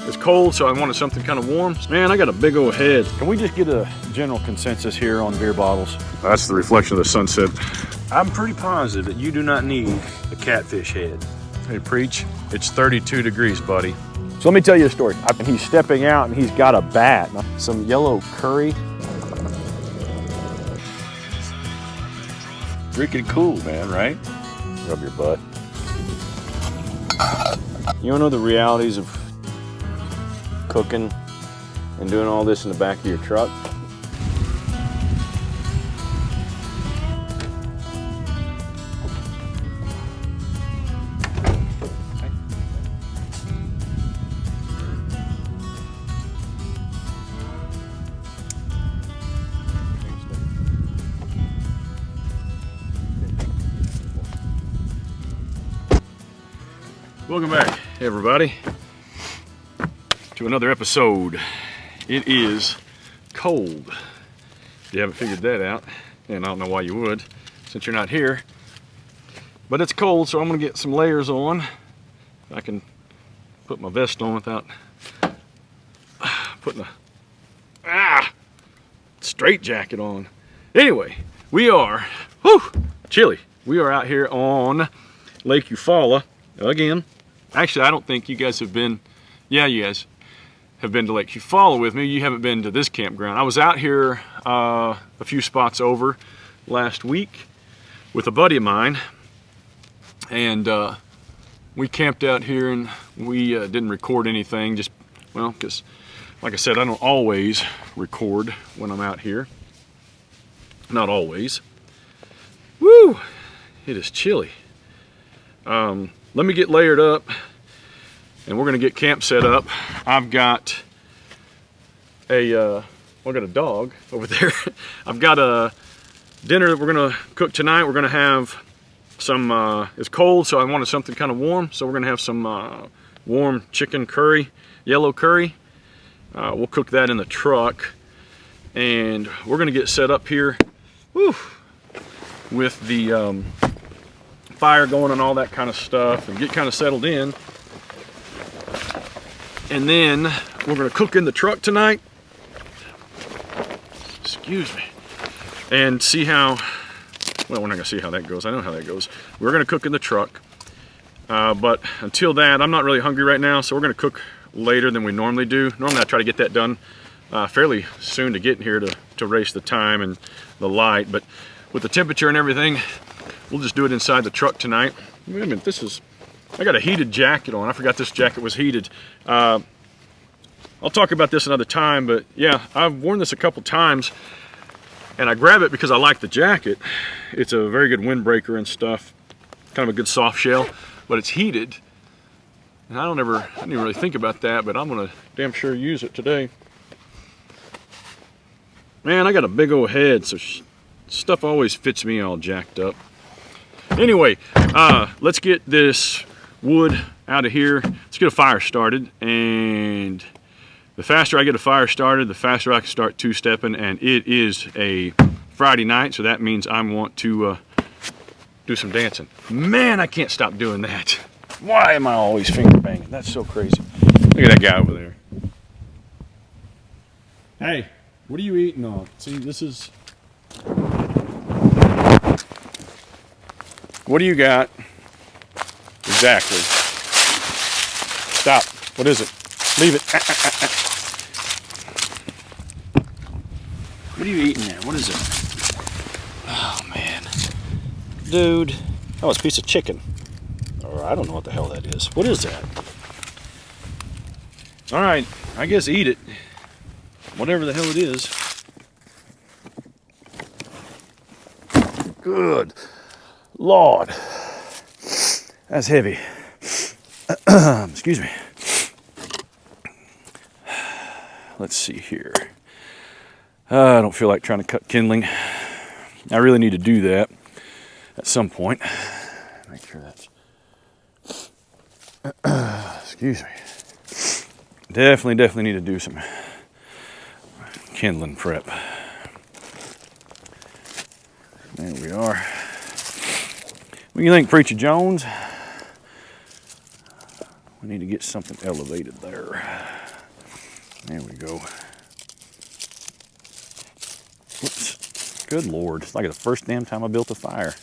It's cold, so I wanted something kind of warm. Man, I got a big old head. Can we just get a general consensus here on beer bottles? That's the reflection of the sunset. I'm pretty positive that you do not need a catfish head. Hey, preach. It's 32 degrees, buddy. So let me tell you a story. He's stepping out and he's got a bat. Some yellow curry. Freaking cool, man, right? Rub your butt. You don't know the realities of cooking and doing all this in the back of your truck? Welcome back, everybody, to another episode. It is cold. If you haven't figured that out, and I don't know why you would, since you're not here. But it's cold, so I'm gonna get some layers on. I can put my vest on without putting a straight jacket on. Anyway, we are, chilly. We are out here on Lake Eufaula again. Actually, I don't think you guys have been, yeah, you guys have been to Lake Eufaula with me. You haven't been to this campground. I was out here a few spots over last week with a buddy of mine, and we camped out here, and we didn't record anything, just, well, because like I said, I don't always record when I'm out here. Not always. Woo! It is chilly. Let me get layered up, and we're gonna get camp set up. I've got a dog over there. I've got a dinner that we're gonna cook tonight. We're gonna have some, it's cold, so I wanted something kind of warm. So we're gonna have some warm chicken curry, yellow curry. We'll cook that in the truck, and we're gonna get set up here, with the fire going and all that kind of stuff, and get kind of settled in. And then we're going to cook in the truck tonight. Excuse me. And see how, well, we're not going to see how that goes. I know how that goes. We're going to cook in the truck. But until that, I'm not really hungry right now, so we're going to cook later than we normally do. Normally I try to get that done fairly soon to get here to race the time and the light. But with the temperature and everything, we'll just do it inside the truck tonight. Wait a minute, I got a heated jacket on. I forgot this jacket was heated. I'll talk about this another time, but yeah, I've worn this a couple times, and I grab it because I like the jacket. It's a very good windbreaker and stuff. Kind of a good soft shell, but it's heated. And I didn't even really think about that, but I'm gonna damn sure use it today. Man, I got a big old head, so stuff always fits me all jacked up. Anyway, let's get this wood out of here. Let's get a fire started, and the faster I get a fire started, the faster I can start two-stepping. And it is a Friday night, so that means I want to do some dancing. Man, I can't stop doing that. Why am I always finger banging? That's so crazy. Look at that guy over there. Hey, what are you eating on? See, this is... What do you got? Exactly. Stop. What is it? Leave it. What are you eating there? What is it? Oh, man. Dude. Oh, it's a piece of chicken. Or I don't know what the hell that is. What is that? All right. I guess eat it. Whatever the hell it is. Good Lord, that's heavy. Excuse me. Let's see here. I don't feel like trying to cut kindling. I really need to do that at some point. Make sure that's... Excuse me. Definitely need to do some kindling prep. There we are. What do you think, Preacher Jones? We need to get something elevated there. There we go. Whoops. Good Lord. It's like the first damn time I built a fire.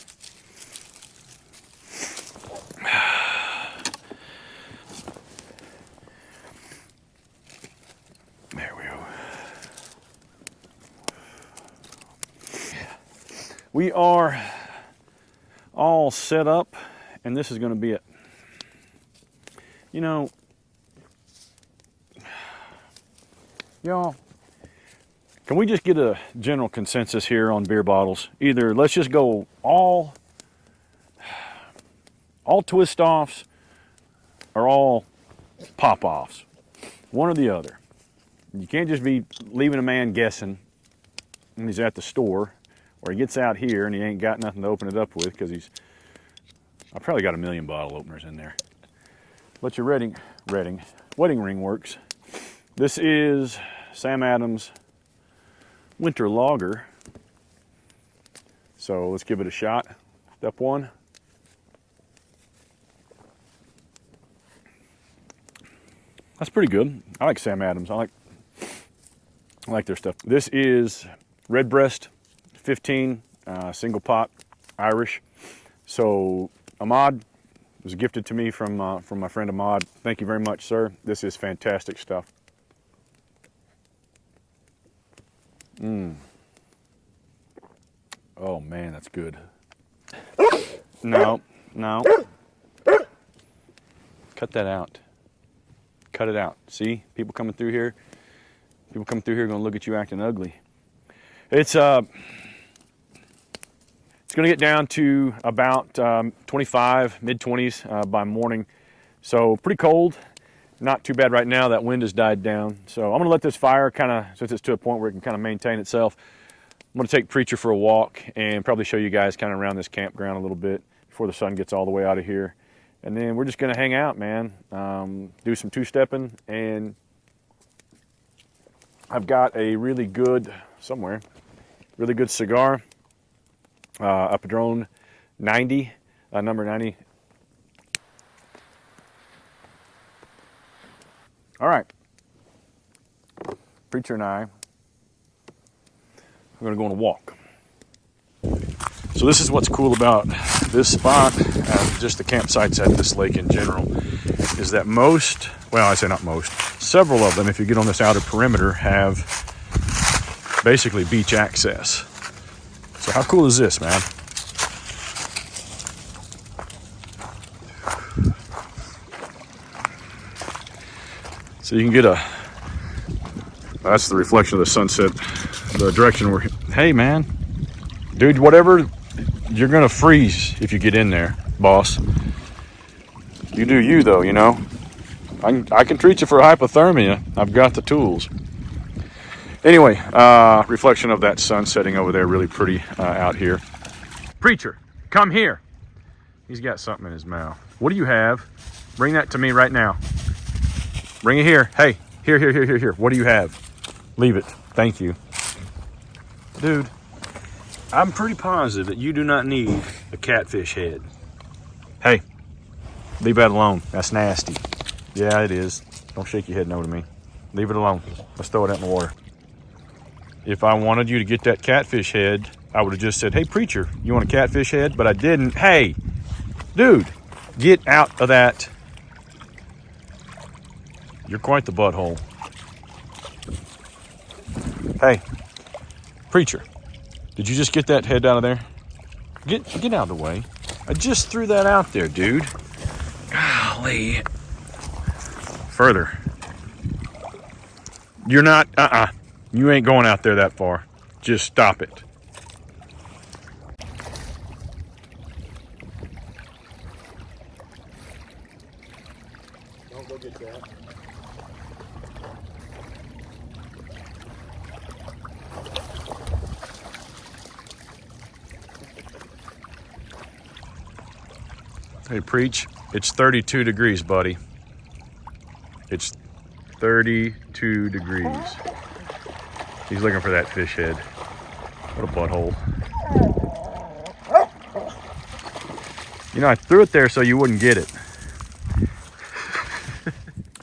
There we go. We are all set up, and this is going to be it. You know, y'all, can we just get a general consensus here on beer bottles? Either let's just go all twist offs or all pop offs. One or the other. You can't just be leaving a man guessing when he's at the store, or he gets out here and he ain't got nothing to open it up with, because I probably got 1,000,000 bottle openers in there. But your wedding ring works. This is Sam Adams Winter Lager. So let's give it a shot. Step one. That's pretty good. I like Sam Adams. I like their stuff. This is Redbreast 15 single pot Irish. So Ahmad was gifted to me from my friend Ahmad. Thank you very much, sir. This is fantastic stuff. Oh man, that's good. No. Cut that out. Cut it out. See, people coming through here are gonna look at you acting ugly. It's going to get down to about 25, mid-20s by morning. So pretty cold. Not too bad right now. That wind has died down. So I'm going to let this fire kind of, since it's to a point where it can kind of maintain itself, I'm going to take Preacher for a walk and probably show you guys kind of around this campground a little bit before the sun gets all the way out of here. And then we're just going to hang out, man. Do some two-stepping. And I've got a really good, really good cigar. A Padron 90, number 90. All right. Preacher and I are going to go on a walk. So this is what's cool about this spot, and just the campsites at this lake in general, is that several of them, if you get on this outer perimeter, have basically beach access. So how cool is this, man? So you can get that's the reflection of the sunset, the direction we're, hey man, dude, whatever, you're gonna freeze if you get in there, boss. You do you though, you know. I can treat you for hypothermia. I've got the tools. Anyway, reflection of that sun setting over there, really pretty out here. Preacher, come here. He's got something in his mouth. What do you have? Bring that to me right now. Bring it here. Hey, here. What do you have? Leave it. Thank you. Dude, I'm pretty positive that you do not need a catfish head. Hey, leave that alone. That's nasty. Yeah, it is. Don't shake your head no to me. Leave it alone. Let's throw it out in the water. If I wanted you to get that catfish head, I would have just said, hey, Preacher, you want a catfish head? But I didn't. Hey, dude, get out of that. You're quite the butthole. Hey, Preacher, did you just get that head out of there? Get out of the way. I just threw that out there, dude. Golly. Further. You're not, You ain't going out there that far. Just stop it. Don't go get that. Hey, Preach, it's 32 degrees, buddy. It's 32 degrees. He's looking for that fish head. What a butthole. You know, I threw it there so you wouldn't get it.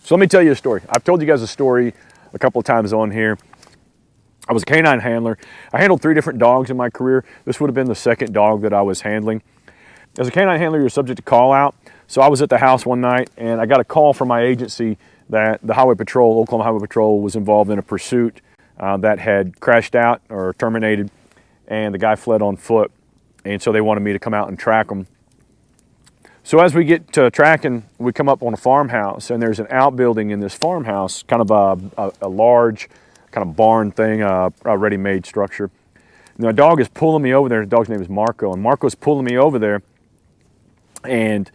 So let me tell you a story. I've told you guys a story a couple of times on here. I was a canine handler. I handled 3 different dogs in my career. This would have been the 2nd dog that I was handling. As a canine handler, you're subject to call out. So I was at the house one night and I got a call from my agency that the Highway Patrol, Oklahoma Highway Patrol, was involved in a pursuit that had crashed out or terminated, and the guy fled on foot. And so they wanted me to come out and track him. So as we get to tracking, we come up on a farmhouse, and there's an outbuilding in this farmhouse, kind of a large kind of barn thing, a ready-made structure. And the dog is pulling me over there. The dog's name is Marco, and Marco's pulling me over there. And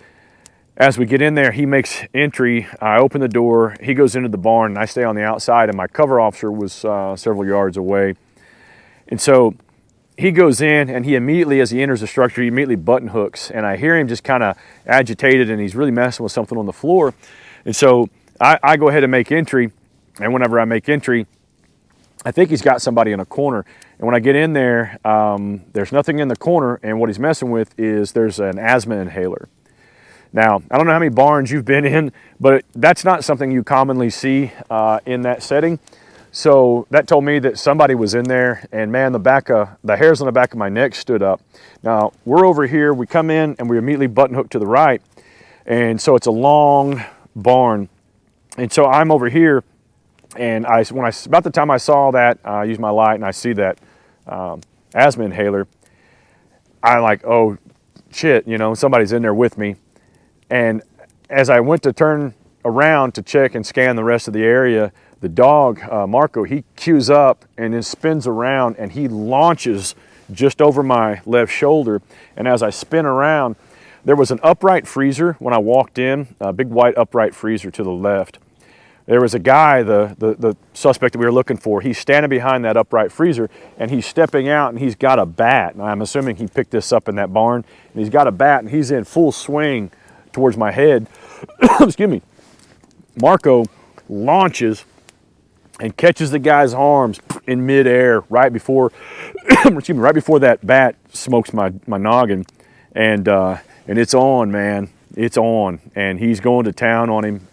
as we get in there, he makes entry. I open the door. He goes into the barn, and I stay on the outside, and my cover officer was several yards away. And so he goes in, and he immediately, as he enters the structure, he immediately button hooks, and I hear him just kind of agitated, and he's really messing with something on the floor. And so I go ahead and make entry, and whenever I make entry, I think he's got somebody in a corner. And when I get in there, there's nothing in the corner, and what he's messing with is there's an asthma inhaler. Now, I don't know how many barns you've been in, but that's not something you commonly see in that setting. So that told me that somebody was in there, and man, the hairs on the back of my neck stood up. Now, we're over here, we come in, and we immediately button hook to the right, and so it's a long barn. And so I'm over here, and about the time I saw that, I used my light, and I see that asthma inhaler, I'm like, oh, shit, you know, somebody's in there with me. And as I went to turn around to check and scan the rest of the area, the dog, Marco, he cues up and then spins around, and he launches just over my left shoulder. And as I spin around, there was an upright freezer when I walked in, a big white upright freezer to the left. There was a guy, the suspect that we were looking for, he's standing behind that upright freezer, and he's stepping out, and he's got a bat. And I'm assuming he picked this up in that barn, and he's got a bat, and he's in full swing towards my head. Excuse me. Marco launches and catches the guy's arms in midair right before, excuse me, right before that bat smokes my noggin, and it's on, man. It's on, and he's going to town on him,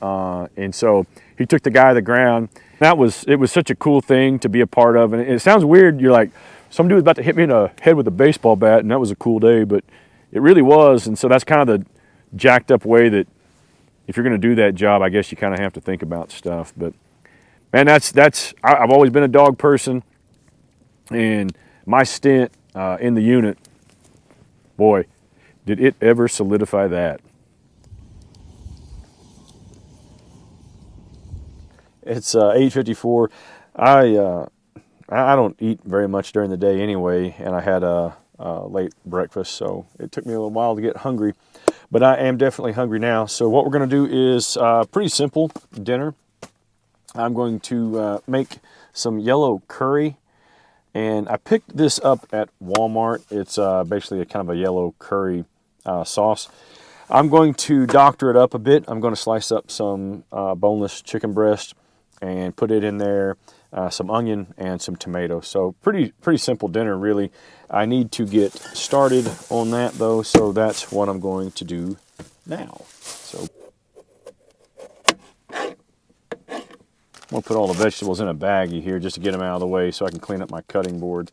and so he took the guy to the ground. It was such a cool thing to be a part of, and it sounds weird. You're like, some dude was about to hit me in the head with a baseball bat, and that was a cool day, but it really was. And so that's kind of the jacked up way that if you're going to do that job, I guess you kind of have to think about stuff. But man, I've always been a dog person, and my stint in the unit, boy, did it ever solidify that. It's 8:54. I don't eat very much during the day anyway, and I had a late breakfast, so it took me a little while to get hungry. But I am definitely hungry now. So what we're going to do is pretty simple dinner. I'm going to make some yellow curry, and I picked this up at Walmart. It's basically a kind of a yellow curry sauce. I'm going to doctor it up a bit. I'm going to slice up some boneless chicken breast and put it in there, some onion and some tomato. So pretty simple dinner, really. I need to get started on that, though, so that's what I'm going to do now. So I'm going to put all the vegetables in a baggie here just to get them out of the way so I can clean up my cutting board.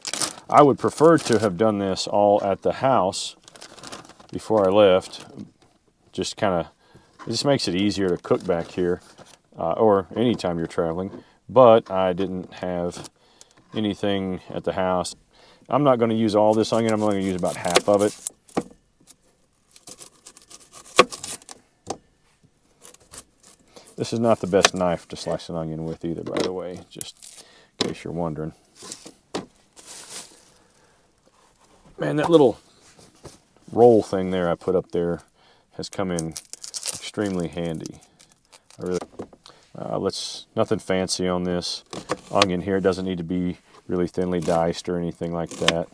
I would prefer to have done this all at the house before I left. It just makes it easier to cook back here. Or anytime you're traveling, but I didn't have anything at the house. I'm not going to use all this onion. I'm only going to use about half of it. This is not the best knife to slice an onion with either, by the way, just in case you're wondering. Man, that little roll thing there I put up there has come in extremely handy. Nothing fancy on this onion here. It doesn't need to be really thinly diced or anything like that.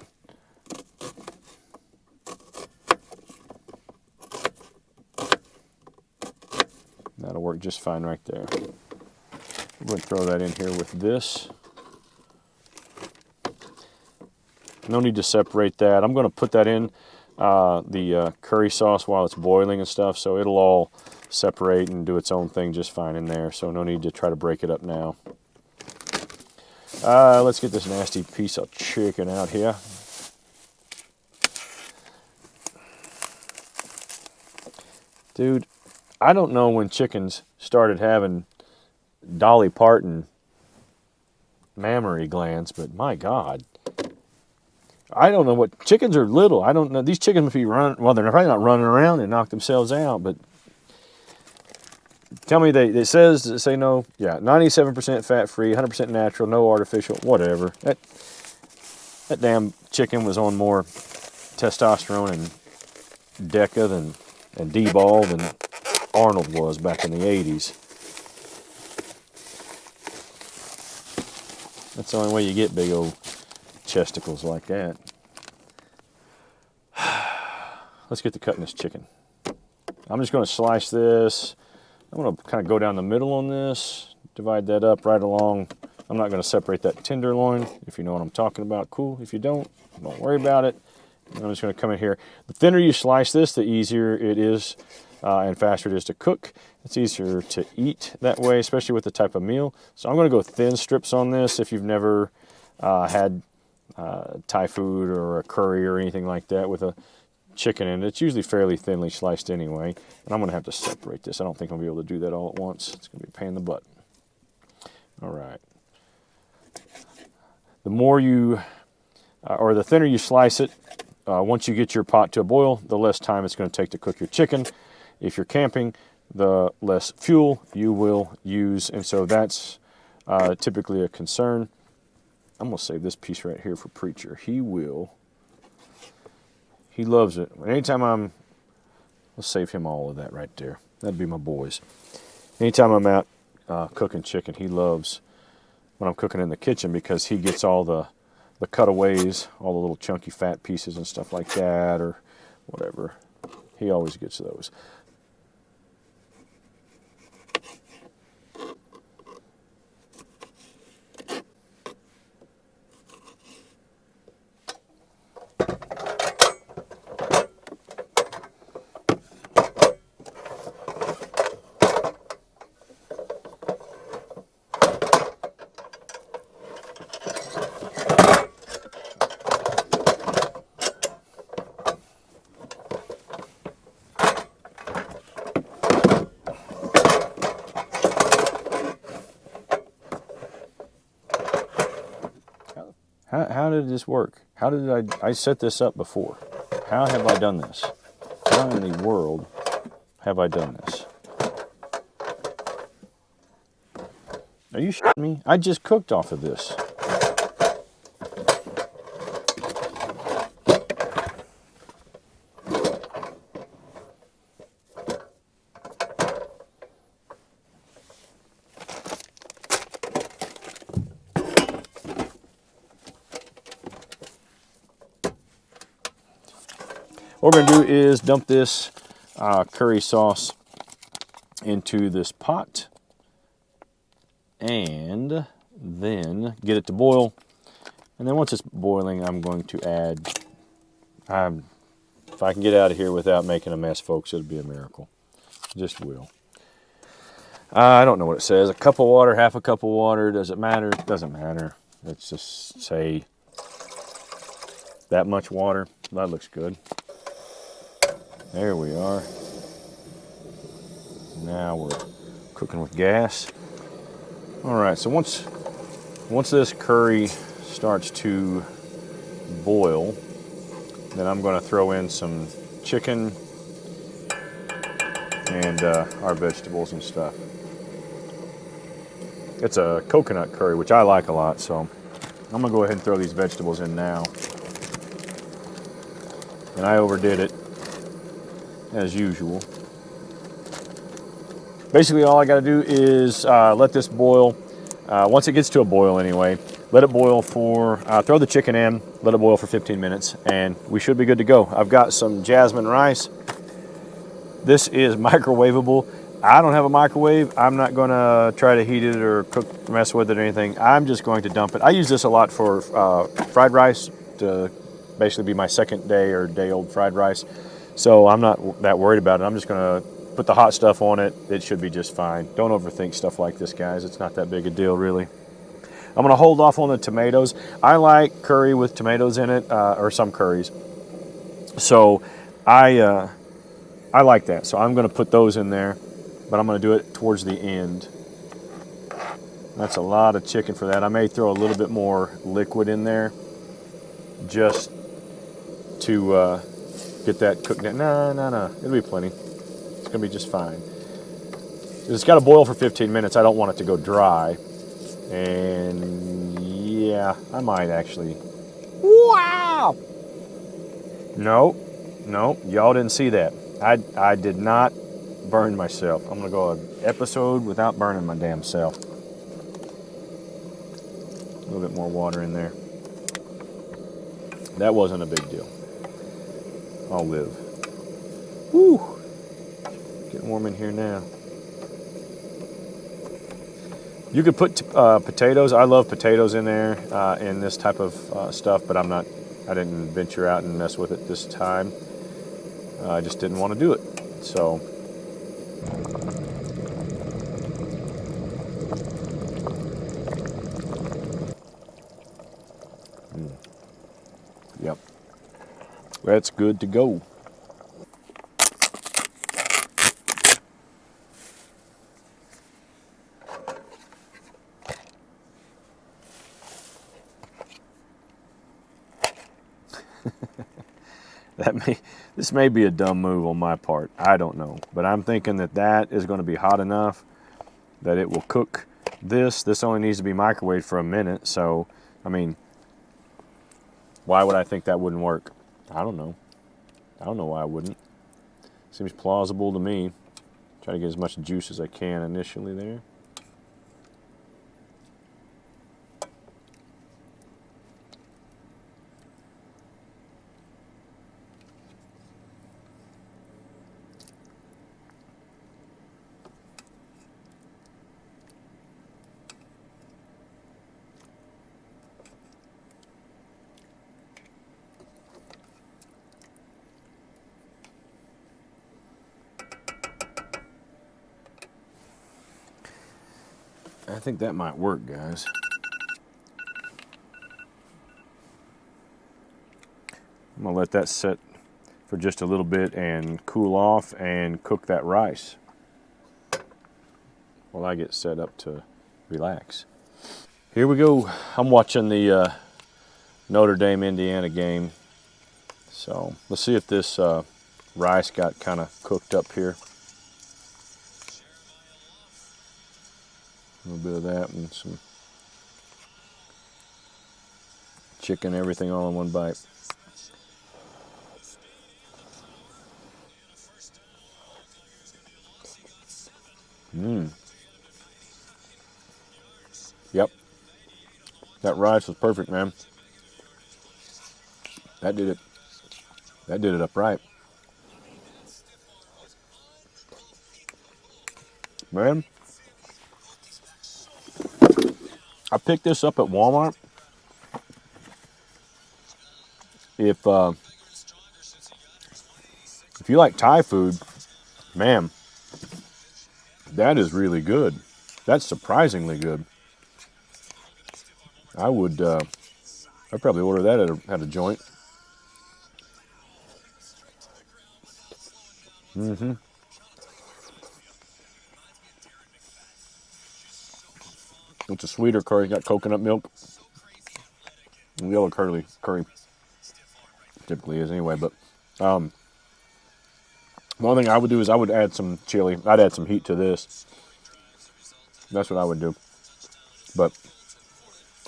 That'll work just fine right there. I'm going to throw that in here with this. No need to separate that. I'm going to put that in the curry sauce while it's boiling and stuff, so it'll all separate and do its own thing just fine in there, so no need to try to break it up now. Let's get this nasty piece of chicken out here. Dude, I don't know when chickens started having Dolly Parton mammary glands, but my God. I don't know what, chickens are little. I don't know. These chickens must be running, well, they're probably not running around and knock themselves out, but tell me it says, say no, yeah, 97% fat-free, 100% natural, no artificial, whatever. That damn chicken was on more testosterone and Deca and D-ball than Arnold was back in the 80s. That's the only way you get big old chesticles like that. Let's get to cutting this chicken. I'm just going to slice this. I'm going to kind of go down the middle on this, divide that up right along. I'm not going to separate that tenderloin. If you know what I'm talking about, cool. If you don't worry about it. I'm just going to come in here. The thinner you slice this, the easier it is and faster it is to cook. It's easier to eat that way, especially with the type of meal. So I'm going to go thin strips on this. If you've never had Thai food or a curry or anything like that with a chicken in it, it's usually fairly thinly sliced anyway. And I'm going to have to separate this. I don't think I'll be able to do that all at once. It's going to be a pain in the butt. All right. The more you, or the thinner you slice it, once you get your pot to a boil, the less time it's going to take to cook your chicken. If you're camping, the less fuel you will use, and so that's typically a concern. I'm going to save this piece right here for Preacher. He loves it. Anytime let's save him all of that right there. That'd be my boys. Anytime I'm out cooking chicken, he loves when I'm cooking in the kitchen because he gets all the cutaways, all the little chunky fat pieces and stuff like that, or whatever. He always gets those. How did this work? How did I set this up before? How have I done this? How in the world have I done this? Are you shitting me? I just cooked off of this. What we're going to do is dump this curry sauce into this pot and then get it to boil. And then once it's boiling, I'm going to add, if I can get out of here without making a mess, folks, it'll be a miracle. Just will. I don't know what it says. A cup of water, half a cup of water. Does it matter? It doesn't matter. Let's just say that much water. That looks good. There we are. Now we're cooking with gas. All right, so once this curry starts to boil, then I'm going to throw in some chicken and our vegetables and stuff. It's a coconut curry, which I like a lot, so I'm going to go ahead and throw these vegetables in now. And I overdid it, as usual. Basically, all I got to do is let this boil. Once it gets to a boil anyway, let it boil for, throw the chicken in, let it boil for 15 minutes, and we should be good to go. I've got some jasmine rice. This is microwavable. I don't have a microwave. I'm not going to try to heat it or mess with it or anything. I'm just going to dump it. I use this a lot for fried rice, to basically be my second day or day-old fried rice. So I'm not that worried about it. I'm just going to put the hot stuff on it. It should be just fine. Don't overthink stuff like this, guys. It's not that big a deal, really. I'm going to hold off on the tomatoes. I like curry with tomatoes in it, or some curries. So I like that. So I'm going to put those in there, but I'm going to do it towards the end. That's a lot of chicken for that. I may throw a little bit more liquid in there just to get that cooked down. No. It'll be plenty. It's going to be just fine. It's got to boil for 15 minutes. I don't want it to go dry. And yeah, I might actually. Wow! No, y'all didn't see that. I did not burn myself. I'm going to go an episode without burning my damn self. A little bit more water in there. That wasn't a big deal. I'll live. Woo! Getting warm in here now. You could put potatoes. I love potatoes in there in this type of stuff, but I didn't venture out and mess with it this time. I just didn't want to do it. So. Yep. That's good to go. This may be a dumb move on my part. I don't know. But I'm thinking that is going to be hot enough that it will cook this. This only needs to be microwaved for a minute. So, I mean, why would I think that wouldn't work? I don't know. I don't know why I wouldn't. Seems plausible to me. Try to get as much juice as I can initially there. I think that might work, guys. I'm going to let that sit for just a little bit and cool off and cook that rice while I get set up to relax. Here we go. I'm watching the Notre Dame, Indiana game. So let's see if this rice got kind of cooked up here. A little bit of that and some chicken, everything all in one bite. Yep. That rice was perfect, man. That did it. That did it up right. Man, I picked this up at Walmart. If you like Thai food, man, that is really good. That's surprisingly good. I'd probably order that at a joint. It's a sweeter curry. Got coconut milk. And yellow curry typically is anyway. But one thing I would do is I would add some chili. I'd add some heat to this. That's what I would do. But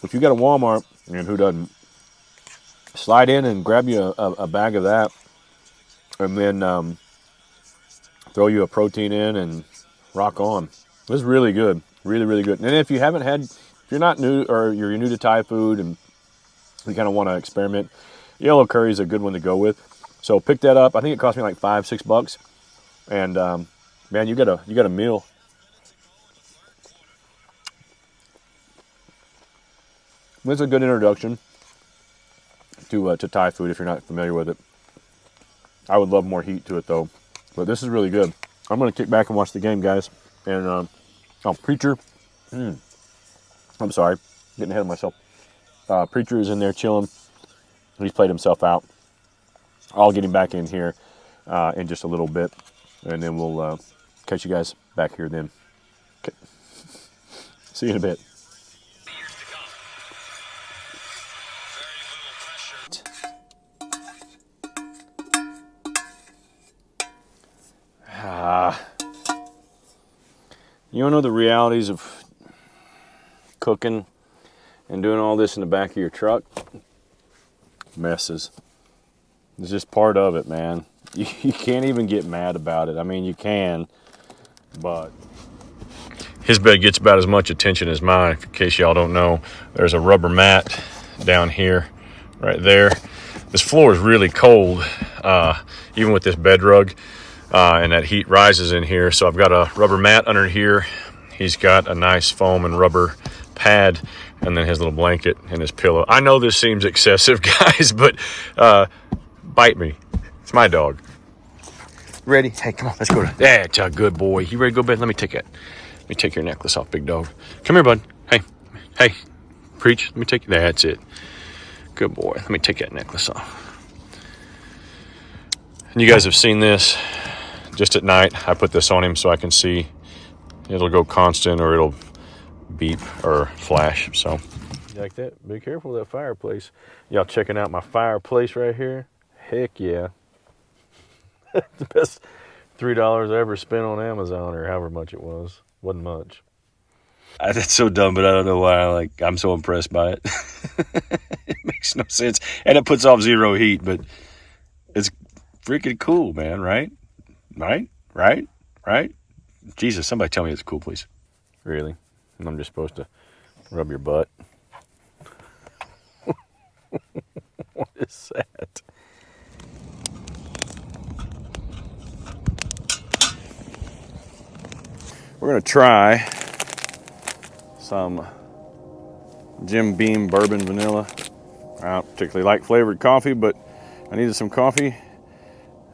if you got a Walmart, and who doesn't, slide in and grab you a bag of that, and then throw you a protein in and rock on. This is really good. Really, really good. And if you're not new, or you're new to Thai food and you kind of want to experiment, yellow curry is a good one to go with. So pick that up. I think it cost me like $5-6, and man, you got a meal. It's a good introduction to Thai food if you're not familiar with it. I would love more heat to it though, but this is really good. I'm gonna kick back and watch the game, guys. And preacher, I'm sorry. getting ahead of myself. Preacher is in there chilling. He's played himself out. I'll get him back in here in just a little bit, and then we'll catch you guys back here then. Okay. See you in a bit. You don't know the realities of cooking and doing all this in the back of your truck? Messes. It's just part of it, man. You can't even get mad about it. I mean, you can, but... His bed gets about as much attention as mine. In case y'all don't know, there's a rubber mat down here, right there. This floor is really cold, even with this bed rug. And that heat rises in here, so I've got a rubber mat under here. He's got a nice foam and rubber pad, and then his little blanket and his pillow. I know this seems excessive, guys, but bite me. It's my dog. Ready? Hey, come on, let's go. That's a good boy. You ready to go to bed? Let me take it. Let me take your necklace off, big dog. Come here, bud. Hey, Preach. Let me take you. That's it. Good boy. Let me take that necklace off. And you guys have seen this. Just at night, I put this on him so I can see. It'll go constant or it'll beep or flash. So, like that. Be careful of that fireplace. Y'all checking out my fireplace right here? Heck yeah. The best $3 I ever spent on Amazon, or however much it was. Wasn't much. That's so dumb, but I don't know why. I'm so impressed by it. It makes no sense. And it puts off zero heat, but it's freaking cool, man, right? Right? Jesus, somebody tell me it's cool, please. Really? And I'm just supposed to rub your butt? What is that? We're going to try some Jim Beam bourbon vanilla. I don't particularly like flavored coffee, but I needed some coffee,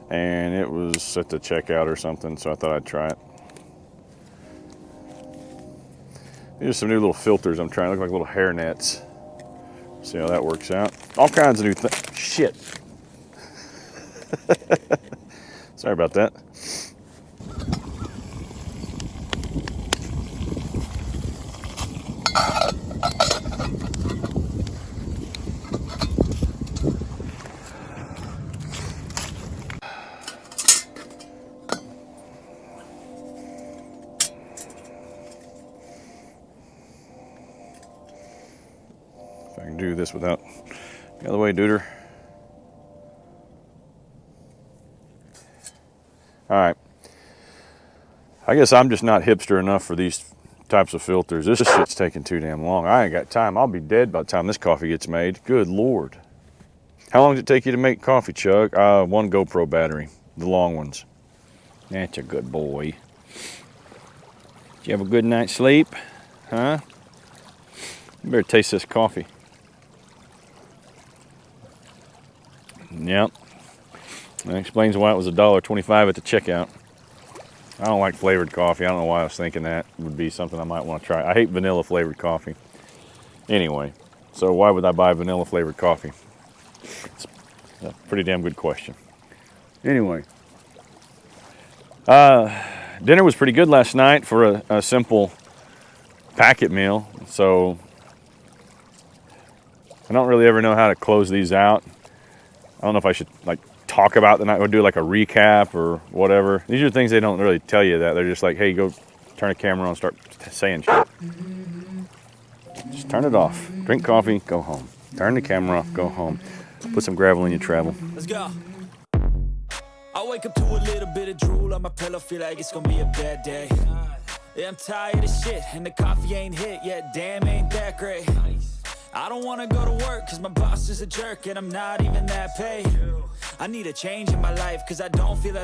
and it was at the checkout or something, so I thought I'd try it. These are some new little filters I'm trying. Look like little hair nets. See how that works out. All kinds of new things. Shit. Sorry about that. If I can do this without the other way, duder. All right. I guess I'm just not hipster enough for these types of filters. This shit's taking too damn long. I ain't got time. I'll be dead by the time this coffee gets made. Good Lord. How long does it take you to make coffee, Chuck? One GoPro battery, the long ones. That's a good boy. Did you have a good night's sleep? Huh? You better taste this coffee. Yep. That explains why it was $1.25 at the checkout. I don't like flavored coffee. I don't know why I was thinking that would be something I might want to try. I hate vanilla flavored coffee. Anyway, so why would I buy vanilla flavored coffee? It's a pretty damn good question. Anyway, dinner was pretty good last night for a simple packet meal. So I don't really ever know how to close these out. I don't know if I should talk about the night or do like a recap or whatever. These are things they don't really tell you that. They're just like, hey, go turn the camera on, start saying shit. Just turn it off. Drink coffee, go home. Turn the camera off, go home. Put some gravel in your travel. Let's go. I wake up to a little bit of drool on my pillow, feel like it's gonna be a bad day. Yeah, I'm tired of shit, and the coffee ain't hit yet, damn, ain't that great. I don't wanna go to work, cause my boss is a jerk, and I'm not even that paid. I need a change in my life, cause I don't feel that